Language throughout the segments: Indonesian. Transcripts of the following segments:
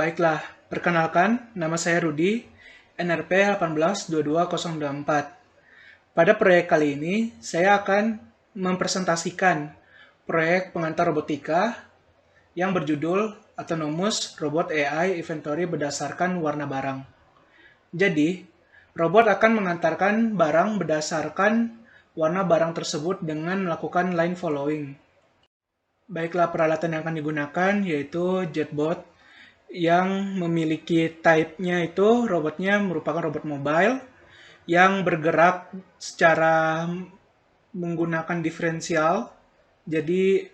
Baiklah, perkenalkan, nama saya Rudi, NRP 1822024. Pada proyek kali ini, saya akan mempresentasikan proyek pengantar robotika yang berjudul Autonomous Robot AI Inventory berdasarkan warna barang. Jadi, robot akan mengantarkan barang berdasarkan warna barang tersebut dengan melakukan line following. Baiklah, peralatan yang akan digunakan yaitu JetBot yang memiliki type-nya itu robotnya merupakan robot mobile yang bergerak secara menggunakan diferensial. Jadi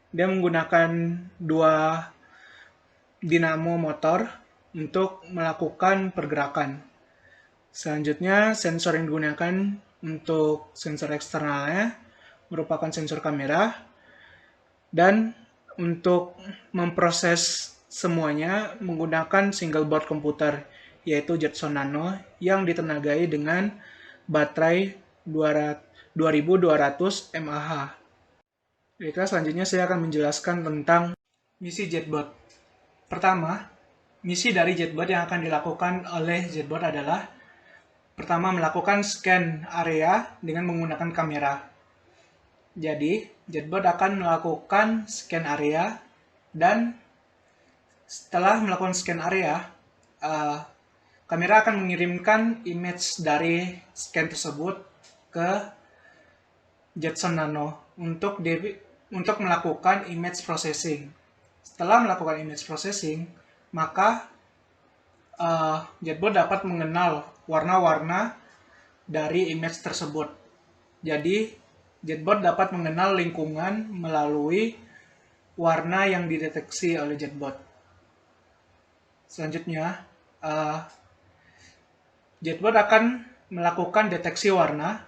dia menggunakan dua dinamo motor untuk melakukan pergerakan. Selanjutnya, sensor yang digunakan untuk sensor eksternalnya merupakan sensor kamera, dan untuk memproses semuanya menggunakan single board komputer, yaitu Jetson Nano yang ditenagai dengan baterai 2200 mAh. Baiklah, selanjutnya saya akan menjelaskan tentang misi JetBot. Pertama, misi dari JetBot yang akan dilakukan oleh JetBot adalah pertama, melakukan scan area dengan menggunakan kamera. Jadi, JetBot akan melakukan scan area, dan setelah melakukan scan area, kamera akan mengirimkan image dari scan tersebut ke Jetson Nano untuk melakukan image processing. Setelah melakukan image processing, maka JetBot dapat mengenal warna-warna dari image tersebut. Jadi, JetBot dapat mengenal lingkungan melalui warna yang dideteksi oleh JetBot. Selanjutnya, JetBot akan melakukan deteksi warna.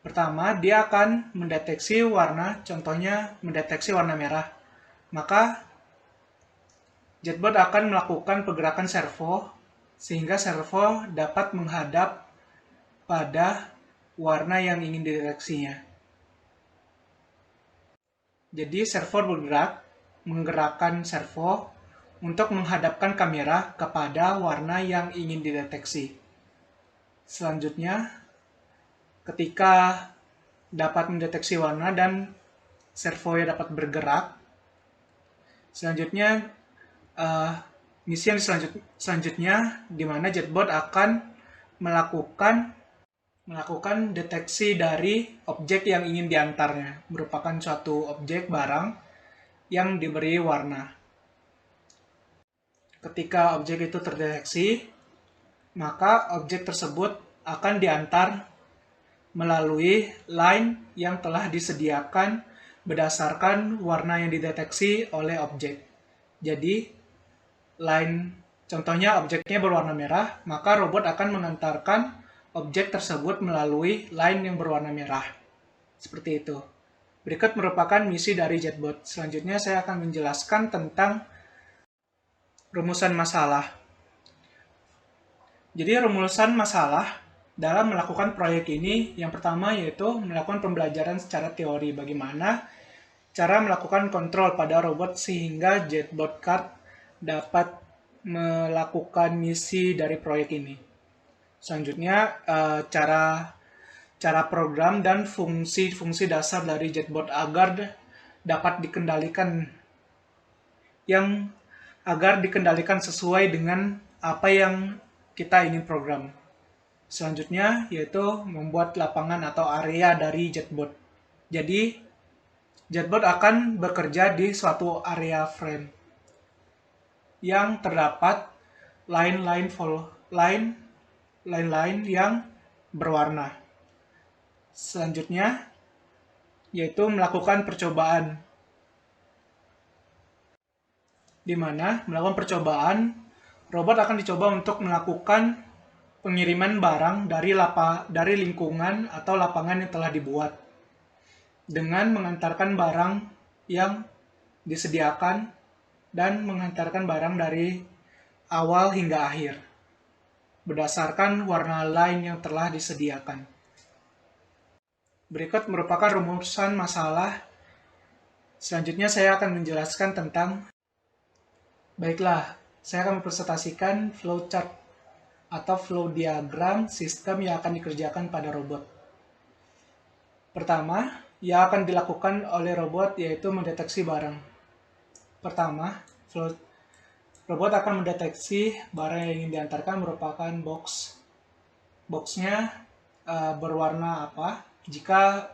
Pertama, dia akan mendeteksi warna, contohnya mendeteksi warna merah. Maka, JetBot akan melakukan pergerakan servo, sehingga servo dapat menghadap pada warna yang ingin dideteksinya. Jadi servo bergerak, menggerakkan servo untuk menghadapkan kamera kepada warna yang ingin dideteksi. Selanjutnya, ketika dapat mendeteksi warna dan servonya dapat bergerak, selanjutnya misi yang selanjutnya di mana JetBot akan melakukan deteksi dari objek yang ingin diantarnya, merupakan suatu objek barang yang diberi warna. Ketika objek itu terdeteksi, maka objek tersebut akan diantar melalui line yang telah disediakan berdasarkan warna yang dideteksi oleh objek. Jadi, contohnya objeknya berwarna merah, maka robot akan mengantarkan objek tersebut melalui line yang berwarna merah. Seperti itu. Berikut merupakan misi dari JetBot. Selanjutnya saya akan menjelaskan tentang rumusan masalah. Jadi rumusan masalah dalam melakukan proyek ini, yang pertama yaitu melakukan pembelajaran secara teori bagaimana cara melakukan kontrol pada robot sehingga JetBot Cart dapat melakukan misi dari proyek ini. Selanjutnya, cara program dan fungsi-fungsi dasar dari JetBot agar dapat dikendalikan sesuai dengan apa yang kita ingin program. Selanjutnya, yaitu membuat lapangan atau area dari JetBot. Jadi, JetBot akan bekerja di suatu area frame yang terdapat line-line yang berwarna. Selanjutnya, yaitu melakukan percobaan. Di mana melakukan percobaan, robot akan dicoba untuk melakukan pengiriman barang dari lingkungan atau lapangan yang telah dibuat, dengan mengantarkan barang yang disediakan dan mengantarkan barang dari awal hingga akhir berdasarkan warna line yang telah disediakan. Berikut merupakan rumusan masalah. Selanjutnya saya akan menjelaskan tentang Baiklah, saya akan mempresentasikan flowchart atau flow diagram sistem yang akan dikerjakan pada robot. Pertama, yang akan dilakukan oleh robot yaitu mendeteksi barang. Pertama, robot akan mendeteksi barang yang ingin diantarkan merupakan box. Boxnya berwarna apa? Jika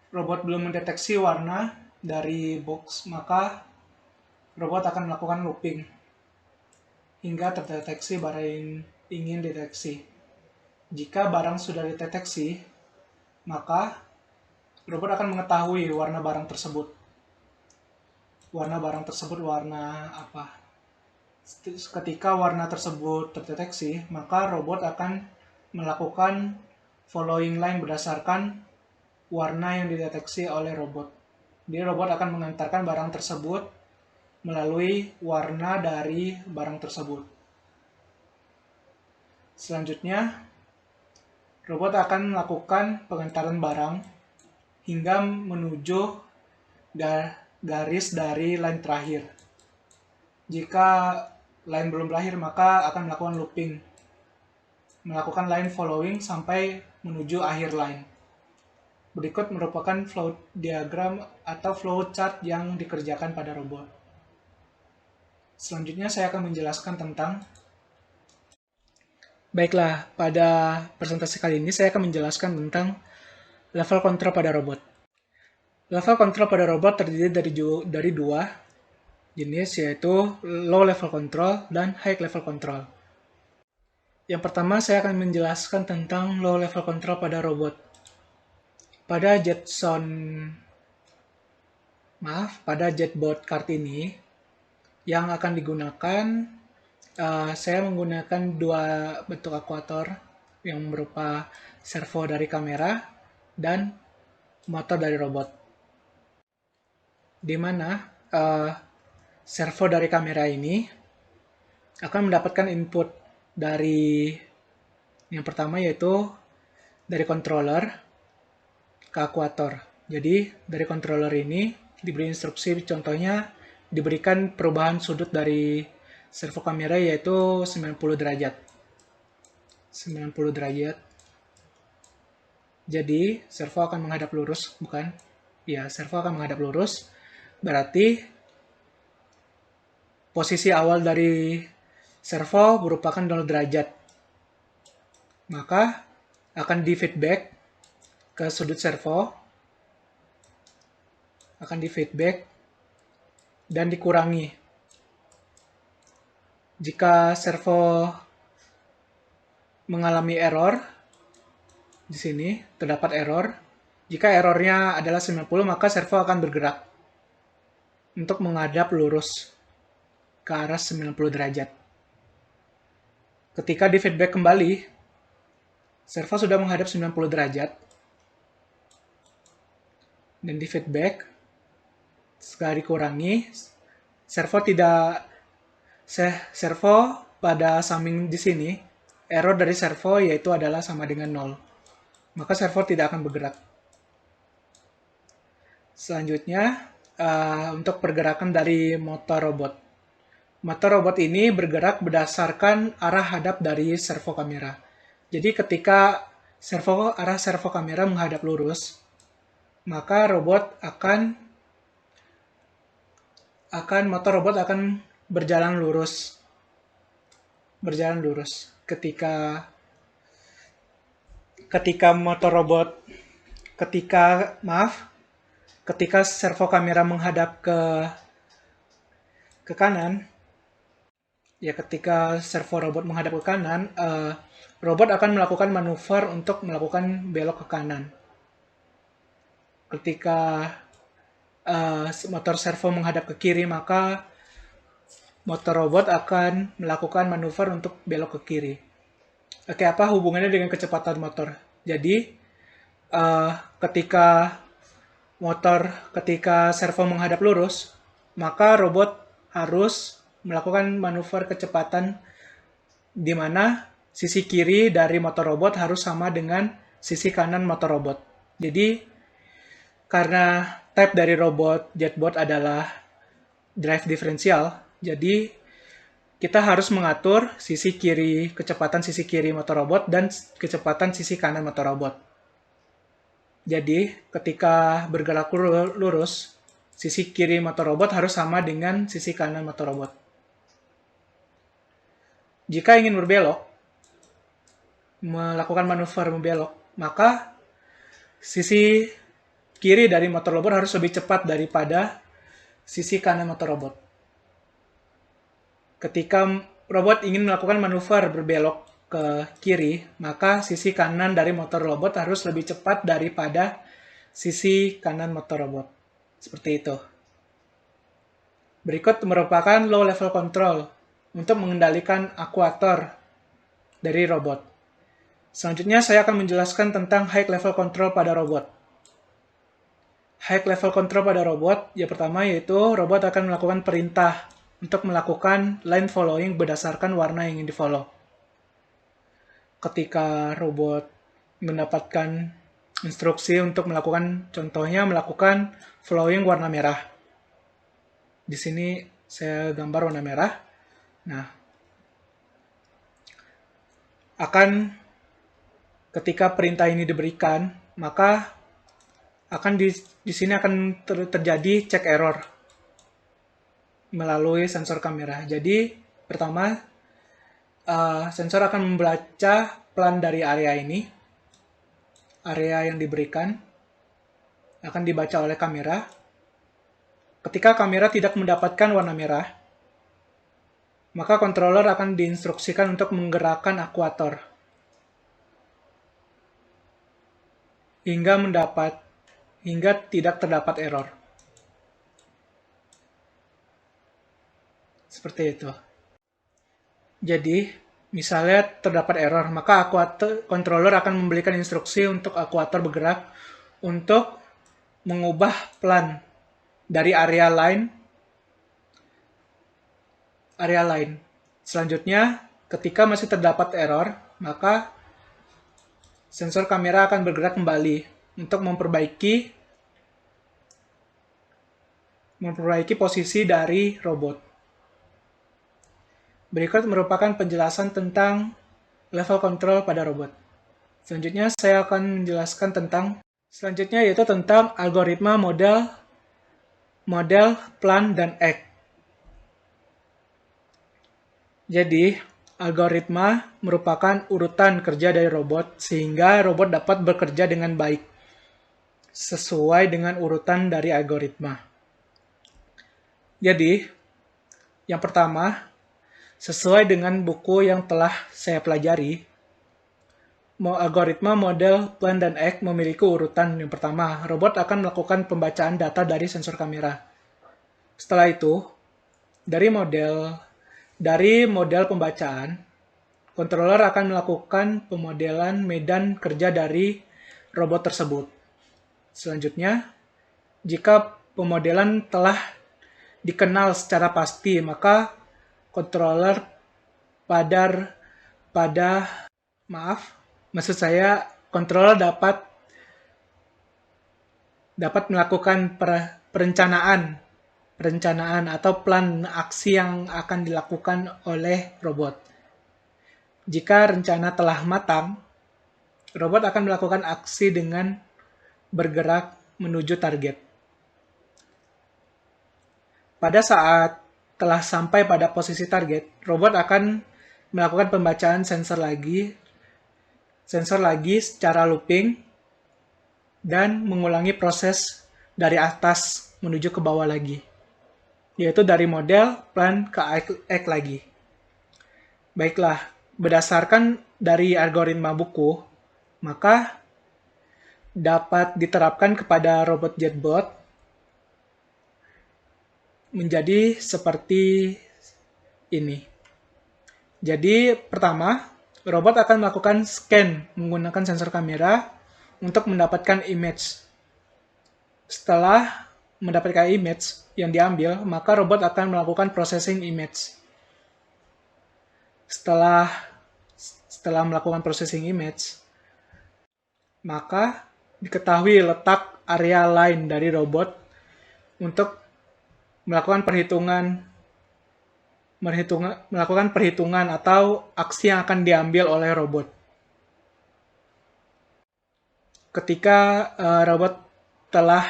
robot belum mendeteksi warna dari box, maka robot akan melakukan looping hingga terdeteksi barang yang ingin dideteksi. Jika barang sudah dideteksi, maka robot akan mengetahui warna barang tersebut. Warna barang tersebut warna apa? Ketika warna tersebut terdeteksi, maka robot akan melakukan following line berdasarkan warna yang dideteksi oleh robot. Jadi robot akan mengantarkan barang tersebut melalui warna dari barang tersebut. Selanjutnya, robot akan melakukan pengantaran barang hingga menuju garis dari line terakhir. Jika line belum berakhir, maka akan melakukan looping, melakukan line following sampai menuju akhir line. Berikut merupakan flow diagram atau flow chart yang dikerjakan pada robot. Selanjutnya saya akan menjelaskan tentang Baiklah, pada presentasi kali ini saya akan menjelaskan tentang level kontrol pada robot. Level kontrol pada robot terdiri dari dua jenis, yaitu low level control dan high level control. Yang pertama, saya akan menjelaskan tentang low level control pada robot. Pada JetBot card ini, yang akan digunakan, saya menggunakan dua bentuk aktuator yang berupa servo dari kamera dan motor dari robot. Di mana servo dari kamera ini akan mendapatkan input dari yang pertama yaitu dari controller ke aktuator. Jadi dari controller ini diberi instruksi, contohnya diberikan perubahan sudut dari servo kamera yaitu 90 derajat. 90 derajat. Jadi servo akan menghadap lurus, bukan? Ya, servo akan menghadap lurus. Berarti posisi awal dari servo merupakan 0 derajat. Maka akan di feedback ke sudut servo, akan di feedback dan dikurangi. Jika servo mengalami error, di sini terdapat error. Jika errornya adalah 90, maka servo akan bergerak untuk menghadap lurus ke arah 90 derajat. Ketika di feedback kembali, servo sudah menghadap 90 derajat. Dan di feedback, setelah dikurangi, servo pada summing di sini, error dari servo yaitu adalah sama dengan 0. Maka servo tidak akan bergerak. Selanjutnya, untuk pergerakan dari motor robot. Motor robot ini bergerak berdasarkan arah hadap dari servo kamera. Jadi ketika arah servo kamera menghadap lurus, maka motor robot akan berjalan lurus. Ketika servo kamera menghadap ke kanan, ketika servo robot menghadap ke kanan, robot akan melakukan manuver untuk melakukan belok ke kanan. Ketika motor servo menghadap ke kiri, maka motor robot akan melakukan manuver untuk belok ke kiri. Oke, apa hubungannya dengan kecepatan motor? Jadi, ketika servo menghadap lurus, maka robot harus melakukan manuver kecepatan di mana sisi kiri dari motor robot harus sama dengan sisi kanan motor robot. Jadi, karena type dari robot JetBot adalah drive differential, Jadi, kita harus mengatur sisi kiri, kecepatan sisi kiri motor robot dan kecepatan sisi kanan motor robot. Jadi, ketika bergerak lurus, sisi kiri motor robot harus sama dengan sisi kanan motor robot. Jika ingin berbelok, melakukan manuver membelok, maka sisi kiri dari motor robot harus lebih cepat daripada sisi kanan motor robot. Ketika robot ingin melakukan manuver berbelok ke kiri, maka sisi kanan dari motor robot harus lebih cepat daripada sisi kanan motor robot. Seperti itu. Berikut merupakan low level control untuk mengendalikan akuator dari robot. Selanjutnya saya akan menjelaskan tentang high level control pada robot. High level control pada robot, yang pertama yaitu robot akan melakukan perintah untuk melakukan line following berdasarkan warna yang ingin di-follow. Ketika robot mendapatkan instruksi untuk melakukan, contohnya melakukan following warna merah. Di sini saya gambar warna merah. Nah, ketika perintah ini diberikan, maka di sini akan terjadi check error melalui sensor kamera. Jadi, pertama, sensor akan membaca plan dari area ini. Area yang diberikan akan dibaca oleh kamera. Ketika kamera tidak mendapatkan warna merah, maka controller akan diinstruksikan untuk menggerakkan akuator hingga tidak terdapat error. Seperti itu. Jadi, misalnya terdapat error, maka controller akan memberikan instruksi untuk akuator bergerak untuk mengubah plan dari area lain. Selanjutnya, ketika masih terdapat error, maka sensor kamera akan bergerak kembali untuk memperbaiki posisi dari robot. Berikut merupakan penjelasan tentang level control pada robot. Selanjutnya saya akan menjelaskan yaitu tentang algoritma model, plan, dan act. Jadi, algoritma merupakan urutan kerja dari robot sehingga robot dapat bekerja dengan baik sesuai dengan urutan dari algoritma. Jadi, yang pertama, sesuai dengan buku yang telah saya pelajari, algoritma model, plan, dan act memiliki urutan. Yang pertama, robot akan melakukan pembacaan data dari sensor kamera. Setelah itu, dari model pembacaan, controller akan melakukan pemodelan medan kerja dari robot tersebut. Selanjutnya, jika pemodelan telah dikenal secara pasti, maka controller controller dapat melakukan perencanaan atau plan aksi yang akan dilakukan oleh robot. Jika rencana telah matang, robot akan melakukan aksi dengan bergerak menuju target. Pada saat telah sampai pada posisi target, robot akan melakukan pembacaan sensor lagi secara looping dan mengulangi proses dari atas menuju ke bawah lagi, yaitu dari model, plan, ke act lagi. Baiklah, berdasarkan dari algoritma buku, maka dapat diterapkan kepada robot JetBot menjadi seperti ini. Jadi, pertama, robot akan melakukan scan menggunakan sensor kamera untuk mendapatkan image. Setelah mendapatkan image yang diambil, maka robot akan melakukan processing image. Setelah melakukan processing image, maka diketahui letak area lain dari robot untuk melakukan perhitungan melakukan perhitungan atau aksi yang akan diambil oleh robot. Ketika robot telah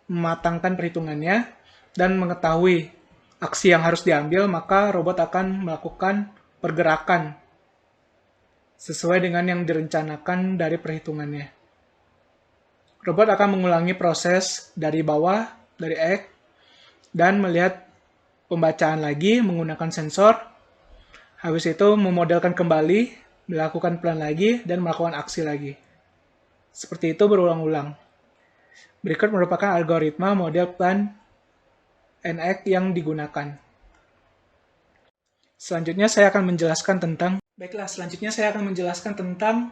mematangkan perhitungannya dan mengetahui aksi yang harus diambil, maka robot akan melakukan pergerakan sesuai dengan yang direncanakan dari perhitungannya. Robot akan mengulangi proses dari bawah, dari X, dan melihat pembacaan lagi menggunakan sensor. Habis itu memodelkan kembali, melakukan plan lagi, dan melakukan aksi lagi. Seperti itu berulang-ulang. Berikut merupakan algoritma model plan NX yang digunakan. Selanjutnya saya akan menjelaskan tentang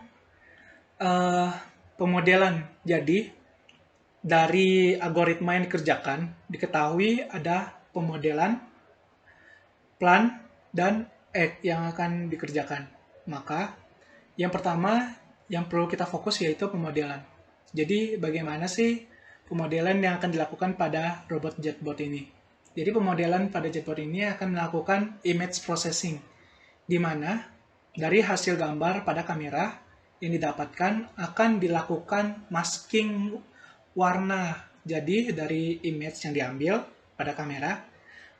pemodelan. Jadi, dari algoritma yang dikerjakan, diketahui ada pemodelan, plan, dan X yang akan dikerjakan. Maka, yang pertama yang perlu kita fokus yaitu pemodelan. Jadi, bagaimana sih pemodelan yang akan dilakukan pada robot chatbot ini? Jadi, pemodelan pada chatbot ini akan melakukan image processing, di mana dari hasil gambar pada kamera yang didapatkan akan dilakukan masking warna. Jadi, dari image yang diambil pada kamera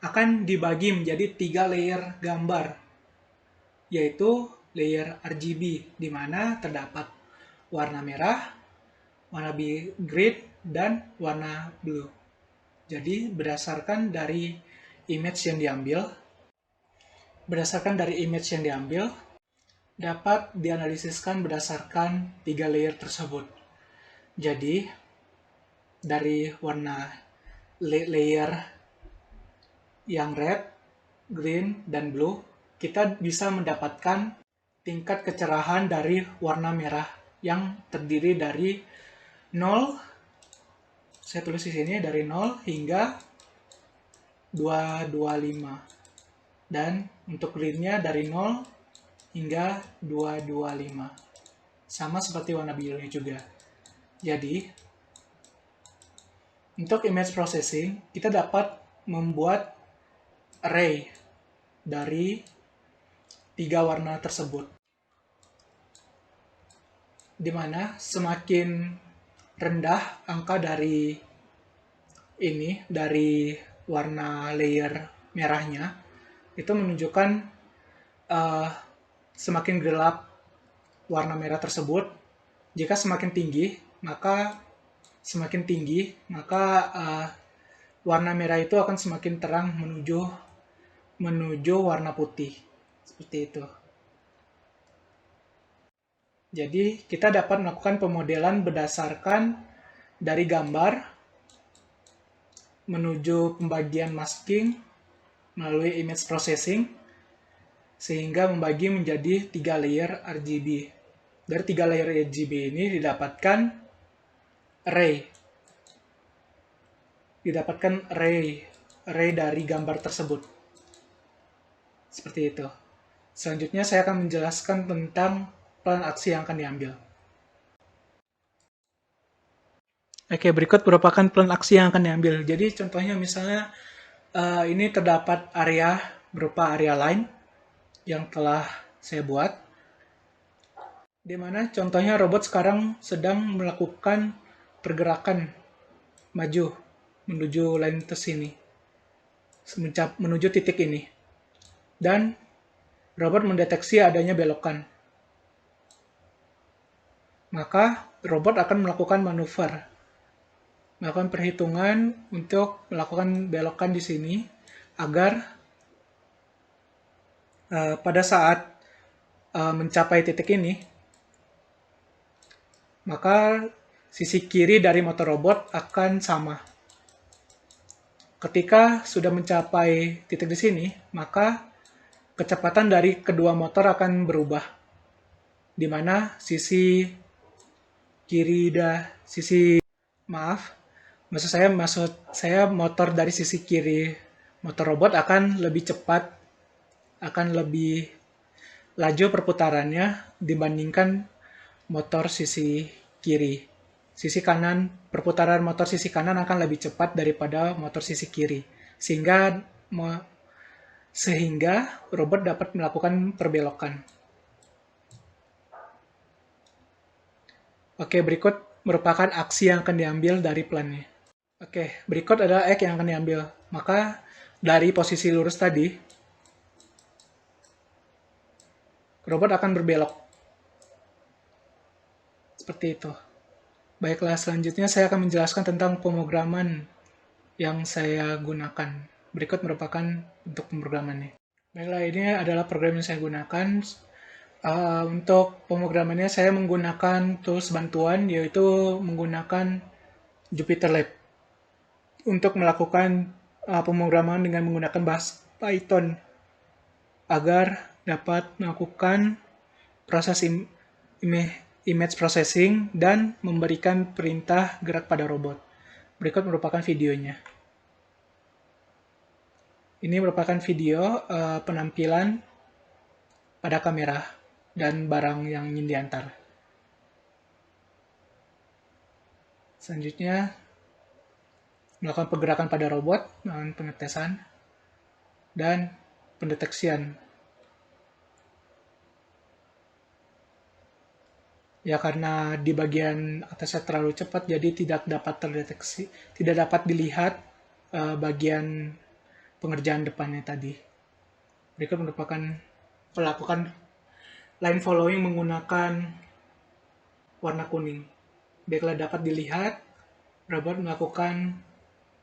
akan dibagi menjadi 3 layer gambar, yaitu layer RGB, di mana terdapat warna merah, warna green, dan warna blue. Jadi, berdasarkan dari image yang diambil, dapat dianalisiskan berdasarkan 3 layer tersebut. Jadi, dari warna layer yang red, green, dan blue, kita bisa mendapatkan tingkat kecerahan dari warna merah yang terdiri dari 0, saya tulis di sini dari 0 hingga 225. Dan untuk green-nya dari 0 hingga 225. Sama seperti warna birunya juga. Jadi, untuk image processing, kita dapat membuat array dari 3 warna tersebut, di mana semakin rendah angka dari warna layer merahnya, itu menunjukkan semakin gelap warna merah tersebut. Jika semakin tinggi, maka warna merah itu akan semakin terang menuju warna putih. Seperti itu. Jadi, kita dapat melakukan pemodelan berdasarkan dari gambar menuju pembagian masking melalui image processing, sehingga membagi menjadi 3 layer RGB. Dari 3 layer RGB ini didapatkan array dari gambar tersebut. Seperti itu. Selanjutnya saya akan menjelaskan tentang plan aksi yang akan diambil. Oke, berikut merupakan plan aksi yang akan diambil. Jadi contohnya misalnya ini terdapat area berupa area line yang telah saya buat, di mana contohnya robot sekarang sedang melakukan pergerakan maju menuju line sini, menuju titik ini, dan robot mendeteksi adanya belokan. Maka robot akan melakukan manuver, melakukan perhitungan untuk melakukan belokan di sini agar pada saat mencapai titik ini, maka sisi kiri dari motor robot akan sama. Ketika sudah mencapai titik di sini, maka kecepatan dari kedua motor akan berubah, di mana sisi motor dari sisi kiri motor robot akan lebih cepat, akan lebih laju perputarannya dibandingkan motor sisi kiri. Perputaran motor sisi kanan akan lebih cepat daripada motor sisi kiri, sehingga sehingga robot dapat melakukan perbelokan. Oke, berikut merupakan aksi yang akan diambil dari plannya. Oke, berikut adalah X yang akan diambil. Maka dari posisi lurus tadi, robot akan berbelok. Seperti itu. Baiklah, selanjutnya saya akan menjelaskan tentang pemrograman yang saya gunakan. Berikut merupakan bentuk pemrogramannya. Baiklah, ini adalah program yang saya gunakan. Untuk pemrogramannya saya menggunakan tools bantuan, yaitu menggunakan Jupyter Lab untuk melakukan pemrograman dengan menggunakan bahasa Python agar dapat melakukan proses image processing dan memberikan perintah gerak pada robot. Berikut merupakan videonya. Ini merupakan video penampilan pada kamera dan barang yang ingin diantar. Selanjutnya, melakukan pergerakan pada robot dengan pengetesan dan pendeteksian. Ya, karena di bagian atasnya terlalu cepat, jadi tidak dapat terdeteksi, tidak dapat dilihat bagian pengerjaan depannya tadi. Berikut merupakan melakukan line following menggunakan warna kuning. Baiklah, dapat dilihat robot melakukan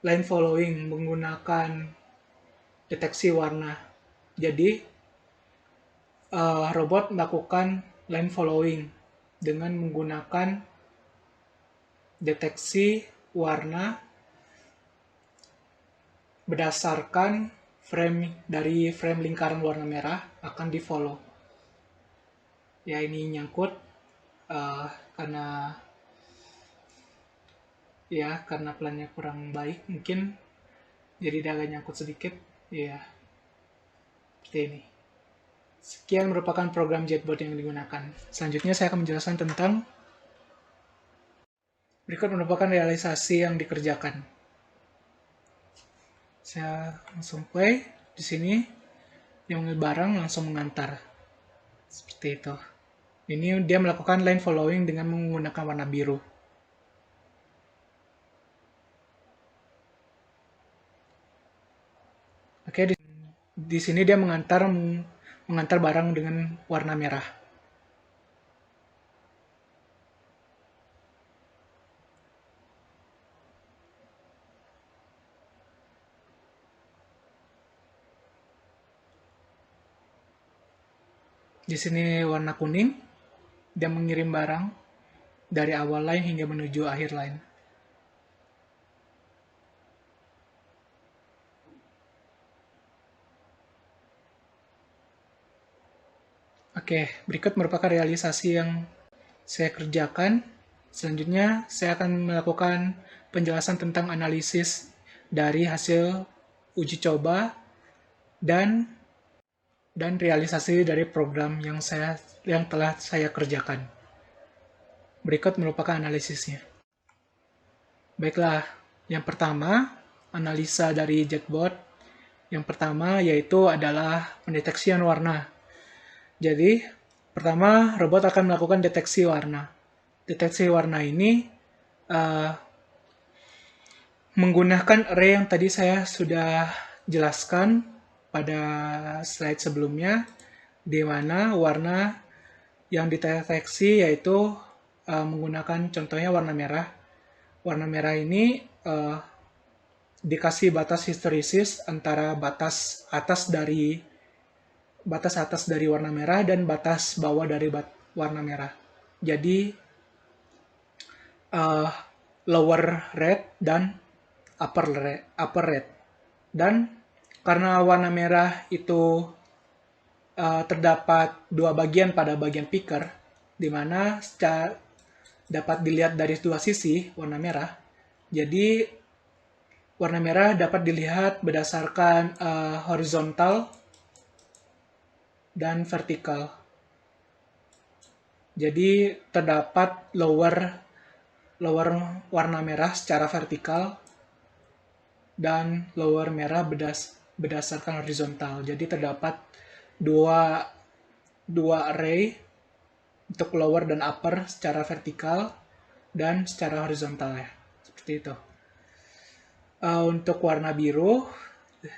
line following menggunakan deteksi warna. Jadi, robot melakukan line following dengan menggunakan deteksi warna berdasarkan dari frame lingkaran warna merah akan di follow. Ya, ini nyangkut karena plannya kurang baik mungkin, jadi dia agak nyangkut sedikit. Ya, seperti ini. Sekian merupakan program JetBot yang digunakan. Selanjutnya saya akan menjelaskan tentang berikut merupakan realisasi yang dikerjakan. Saya langsung play. Di sini yang barang langsung mengantar. Seperti itu. Ini dia melakukan line following dengan menggunakan warna biru. Oke, di sini dia mengantar barang dengan warna merah. Di sini warna kuning, dia mengirim barang dari awal line hingga menuju akhir line. Oke, berikut merupakan realisasi yang saya kerjakan. Selanjutnya, saya akan melakukan penjelasan tentang analisis dari hasil uji coba dan realisasi dari program yang telah saya kerjakan. Berikut merupakan analisisnya. Baiklah, yang pertama, analisa dari JetBot. Yang pertama yaitu adalah pendeteksian warna. Jadi, pertama robot akan melakukan deteksi warna. Deteksi warna ini menggunakan array yang tadi saya sudah jelaskan pada slide sebelumnya, di mana warna yang dideteksi yaitu menggunakan contohnya warna merah. Warna merah ini dikasih batas histeresis antara batas atas dari warna merah dan batas bawah dari warna merah. Jadi lower red dan upper red. Dan karena warna merah itu terdapat dua bagian pada bagian picker, di mana dapat dilihat dari dua sisi warna merah. Jadi warna merah dapat dilihat berdasarkan horizontal dan vertikal. Jadi terdapat lower warna merah secara vertikal dan lower merah berdasarkan horizontal. Jadi terdapat dua array untuk lower dan upper secara vertikal dan secara horizontal ya. Seperti itu. Untuk warna biru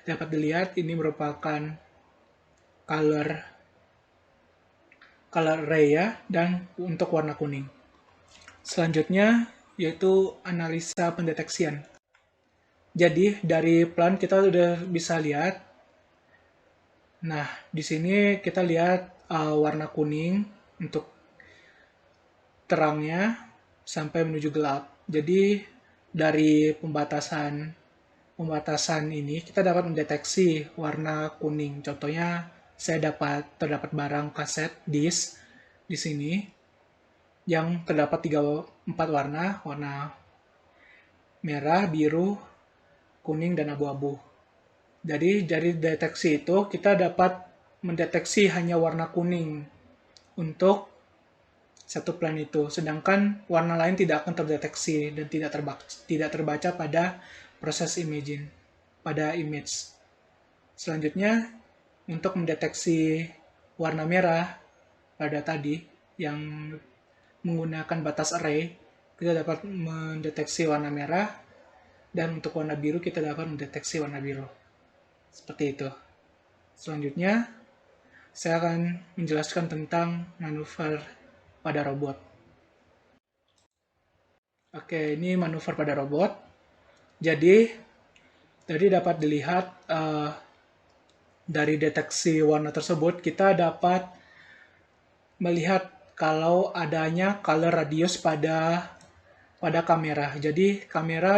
dapat dilihat ini merupakan color array ya, dan untuk warna kuning. Selanjutnya yaitu analisa pendeteksian. Jadi dari plan kita udah bisa lihat. Nah, di sini kita lihat warna kuning untuk terangnya sampai menuju gelap. Jadi dari pembatasan ini kita dapat mendeteksi warna kuning. Contohnya saya terdapat barang kaset disk di sini yang terdapat 4 warna merah, biru, kuning, dan abu-abu. Jadi dari deteksi itu kita dapat mendeteksi hanya warna kuning untuk satu plan itu, sedangkan warna lain tidak akan terdeteksi dan tidak terbaca pada proses image. Selanjutnya, untuk mendeteksi warna merah pada tadi yang menggunakan batas array, kita dapat mendeteksi warna merah, dan untuk warna biru kita dapat mendeteksi warna biru. Seperti itu. Selanjutnya, saya akan menjelaskan tentang manuver pada robot. Oke, ini manuver pada robot. Jadi dapat dilihat dari deteksi warna tersebut, kita dapat melihat kalau adanya color radius pada kamera. Jadi kamera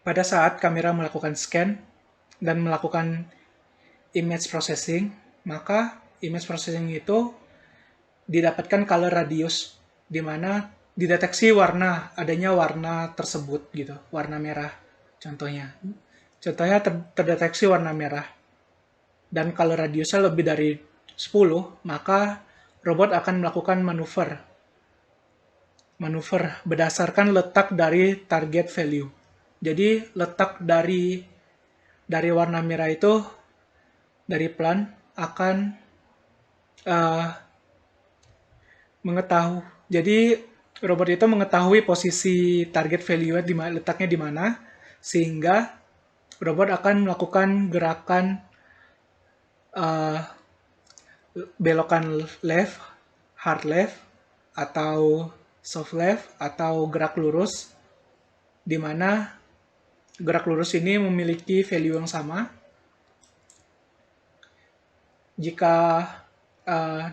pada saat kamera melakukan scan dan melakukan image processing, maka image processing itu didapatkan color radius, di mana dideteksi adanya warna tersebut gitu, warna merah. Contohnya terdeteksi warna merah dan color radiusnya lebih dari 10, maka robot akan melakukan manuver berdasarkan letak dari target value. Jadi letak dari warna merah itu dari plan akan mengetahui. Jadi robot itu mengetahui posisi target value letaknya di mana, sehingga robot akan melakukan gerakan belokan left, hard left, atau soft left, atau gerak lurus, di mana gerak lurus ini memiliki value yang sama. Jika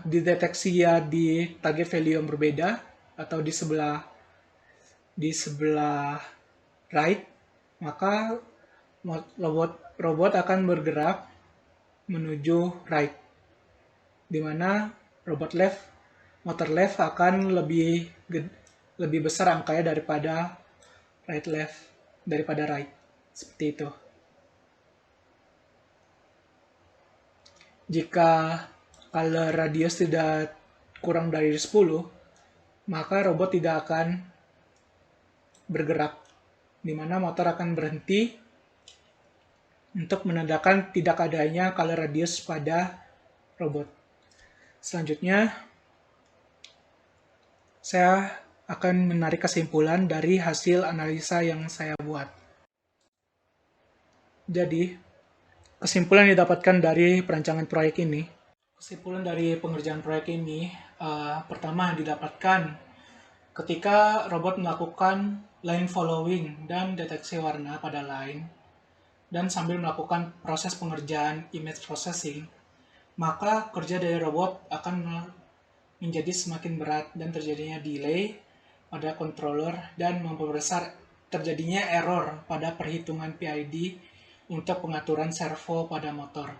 dideteksi ya di target value yang berbeda atau di sebelah right, maka robot akan bergerak menuju right, di mana motor left akan lebih besar angkanya daripada right, seperti itu. Jika color radius tidak kurang dari 10, maka robot tidak akan bergerak, di mana motor akan berhenti untuk menandakan tidak adanya color radius pada robot. Selanjutnya, saya akan menarik kesimpulan dari hasil analisa yang saya buat. Jadi, kesimpulan yang didapatkan dari perancangan proyek ini, kesimpulan dari pengerjaan proyek ini, pertama didapatkan ketika robot melakukan line following dan deteksi warna pada line, dan sambil melakukan proses pengerjaan image processing, maka kerja dari robot akan menjadi semakin berat dan terjadinya delay pada controller dan memperbesar terjadinya error pada perhitungan PID untuk pengaturan servo pada motor.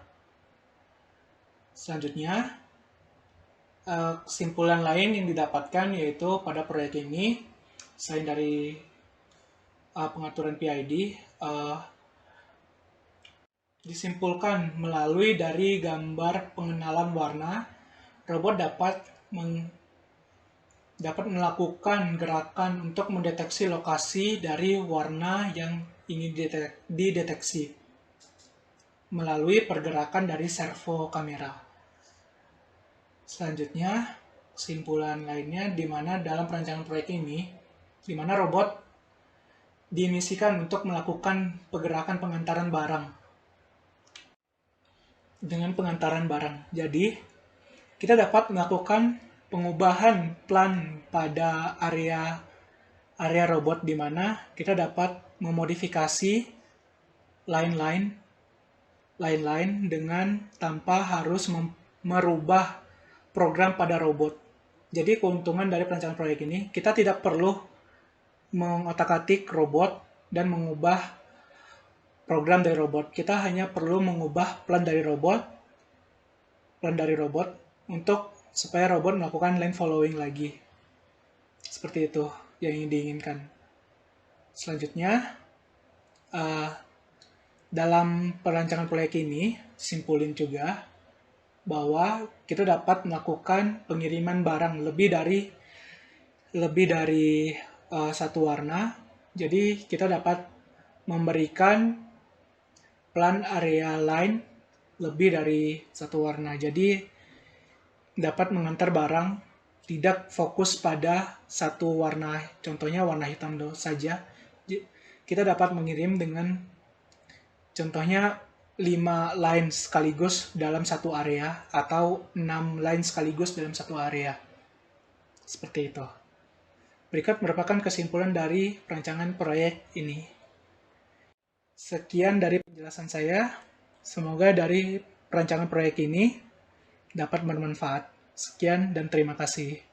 Selanjutnya, kesimpulan lain yang didapatkan yaitu pada proyek ini, selain dari pengaturan PID, disimpulkan melalui dari gambar pengenalan warna, robot dapat melakukan gerakan untuk mendeteksi lokasi dari warna yang ingin dideteksi melalui pergerakan dari servo kamera. Selanjutnya, kesimpulan lainnya di mana dalam perancangan proyek ini, di mana robot dimisikan untuk melakukan pergerakan pengantaran barang. Dengan pengantaran barang. Jadi, kita dapat melakukan pengubahan plan pada area robot di mana kita dapat memodifikasi line-line dengan tanpa harus merubah program pada robot. Jadi keuntungan dari perancangan proyek ini, kita tidak perlu mengotak-atik robot dan mengubah program dari robot. Kita hanya perlu mengubah plan dari robot untuk supaya robot melakukan line following lagi. Seperti itu yang diinginkan. Selanjutnya, dalam perancangan proyek ini, simpulin juga bahwa kita dapat melakukan pengiriman barang lebih dari satu warna. Jadi kita dapat memberikan plan area line lebih dari satu warna. Jadi dapat mengantar barang tidak fokus pada satu warna, contohnya warna hitam saja. Kita dapat mengirim dengan contohnya 5 line sekaligus dalam satu area atau 6 line sekaligus dalam satu area. Seperti itu. Berikut merupakan kesimpulan dari perancangan proyek ini. Sekian dari penjelasan saya. Semoga dari perancangan proyek ini dapat bermanfaat. Sekian dan terima kasih.